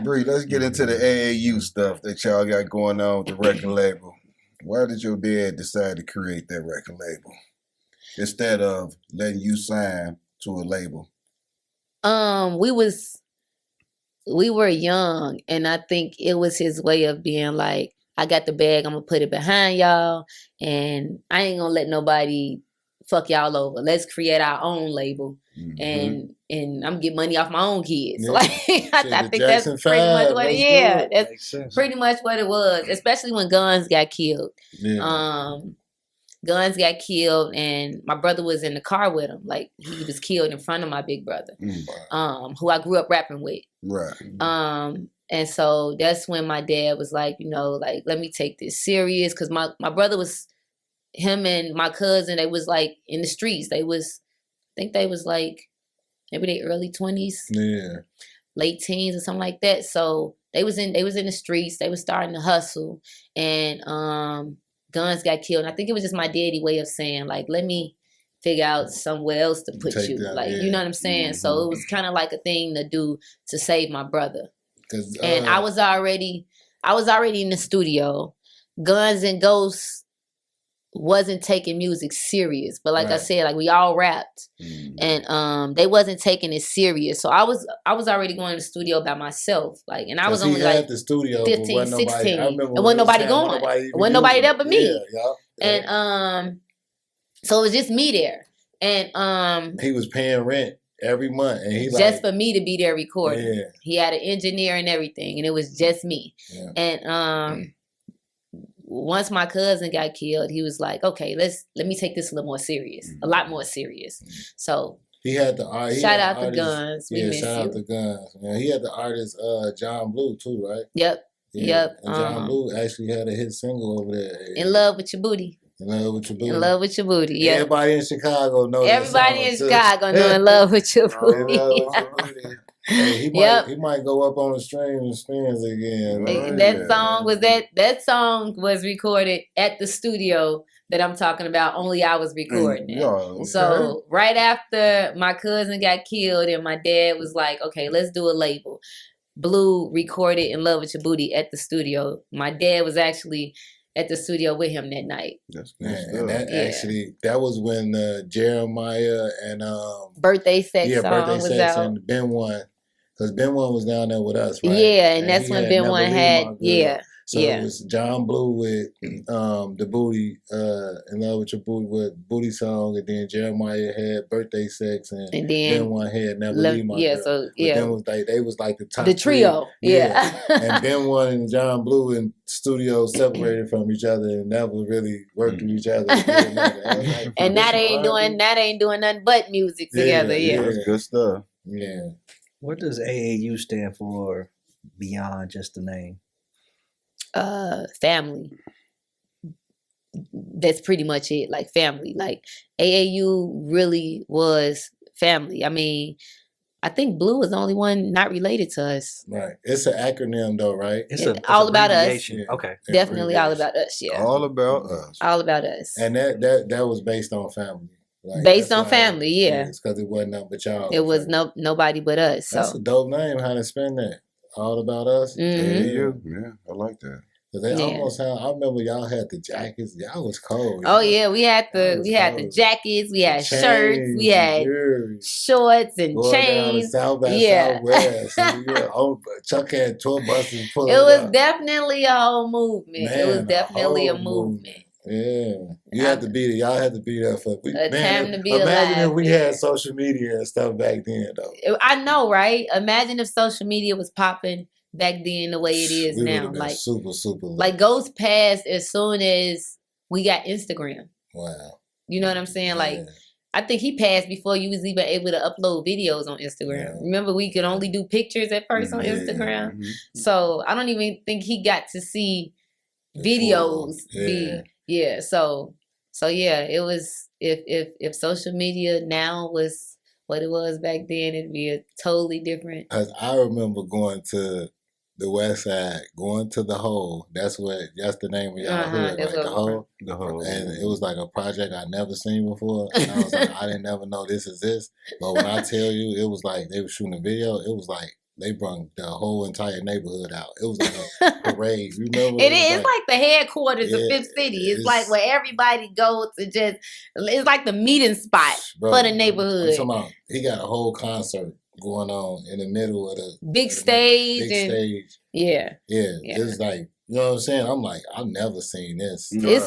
Bree, let's get into the AAU stuff that y'all got going on with the record label. Why did your dad decide to create that record label instead of letting you sign to a label? We were young, and I think it was his way of being like, I got the bag, I'm gonna put it behind y'all, and I ain't gonna let nobody fuck y'all over. Let's create our own label, and I'm get money off my own kids. Yeah. Like I think that's pretty much what that's pretty much what it was. Especially when Guns got killed. Yeah. Guns got killed, and my brother was in the car with him. Like, he was killed in front of my big brother, who I grew up rapping with. Right. And so that's when my dad was like, like, let me take this serious. Because my brother was, him and my cousin, they was like in the streets. I think they was like, maybe they early 20s. Yeah. Late teens or something like that. So they was in the streets. They was starting to hustle. And Guns got killed. And I think it was just my daddy way of saying, like, let me figure out somewhere else to put you. That, like, you know what I'm saying? Mm-hmm. So it was kind of like a thing to do to save my brother. And I was already in the studio. Guns and Ghosts wasn't taking music serious, but like I said, like, we all rapped, and they wasn't taking it serious. So I was already going to the studio by myself, like, and I was only like the studio 15, 16. And wasn't nobody going. Wasn't nobody there but me. Yeah. And so it was just me there, and he was paying rent every month, and he just for me to be there recording. Yeah. He had an engineer and everything, and it was just me. Yeah. And once my cousin got killed, he was like, okay, let me take this a little more serious, a lot more serious. So he had the shout out to Guns. Yeah, shout out to Guns. Man, he had the artist John Blue too, right? Yep. Yeah. Yep. And John Blue actually had a hit single over there. In Love with Your Booty. In Love with Your Booty. In Love with Your Booty. Yeah. Everybody in Chicago knows. Everybody in Chicago know In Love with Your Booty. In Love with Your Booty. Hey, he might go up on the streams and spins again. Right? That song was recorded at the studio that I'm talking about. Only I was recording it. Okay. So right after my cousin got killed, and my dad was like, "Okay, let's do a label." Blue recorded In Love with Your Booty at the studio. My dad was actually at the studio with him that night. And that was when Jeremiah and Birthday Sex song was out. And Ben One. Because Ben One was down there with us, right? Yeah, and that's when Ben One had, So it was John Blue with the Booty, In Love with Your Booty, with Booty Song, and then Jeremiah had Birthday Sex, and then Ben One had Never Leave My Girl. So then they was like the top trio. Three. Yeah. And Ben One and John Blue in studio separated from each other and never really worked with each other. And now they ain't doing nothing but music together. Yeah. That's good stuff. Yeah. What does AAU stand for beyond just the name? Family. That's pretty much it. Like, family. Like, AAU really was family. I mean, I think Blue was the only one not related to us. Right. It's an acronym though, right? It's all about us. Yeah. Okay. Definitely all about us. Yeah. All about us. All about us. And that was based on family. Like, based on family, yeah. It's because it wasn't nothing but y'all. It was nobody but us. So. That's a dope name. How to spend that? All about us. Mm-hmm. Yeah, I like that. They almost had. I remember y'all had the jackets. Y'all was cold. Oh yeah, we had the jackets. We had shirts. We had shorts and chains. South by Southwest. Chuck had tour buses. It was definitely a whole movement. Man, it was definitely a movement. Yeah, y'all had to be there for time to be alive. Imagine if we had social media and stuff back then, though. I know, right? Imagine if social media was popping back then the way it is now. Like super. Like, Ghost passed as soon as we got Instagram. Wow. You know what I'm saying? Like, I think he passed before you was even able to upload videos on Instagram. Yeah. Remember, we could only do pictures at first on Instagram. Mm-hmm. So I don't even think he got to see videos. So yeah, it was, if social media now was what it was back then, it'd be a totally different. I remember going to the West Side, going to the Hole. That's the name of y'all hood, right? The Hole. The Hole. And it was like a project I never seen before. And I was like, I didn't never know this is this. But when I tell you, it was like they were shooting a video. It was like they brought the whole entire neighborhood out. It was like a parade. You know, it's like the headquarters of Fifth City. It's like where everybody goes to just. It's like the meeting spot for the neighborhood. He got a whole concert going on in the middle of the big stage. Big stage. Yeah. Yeah. It's like, you know what I'm saying? I'm like, I've never seen this. It's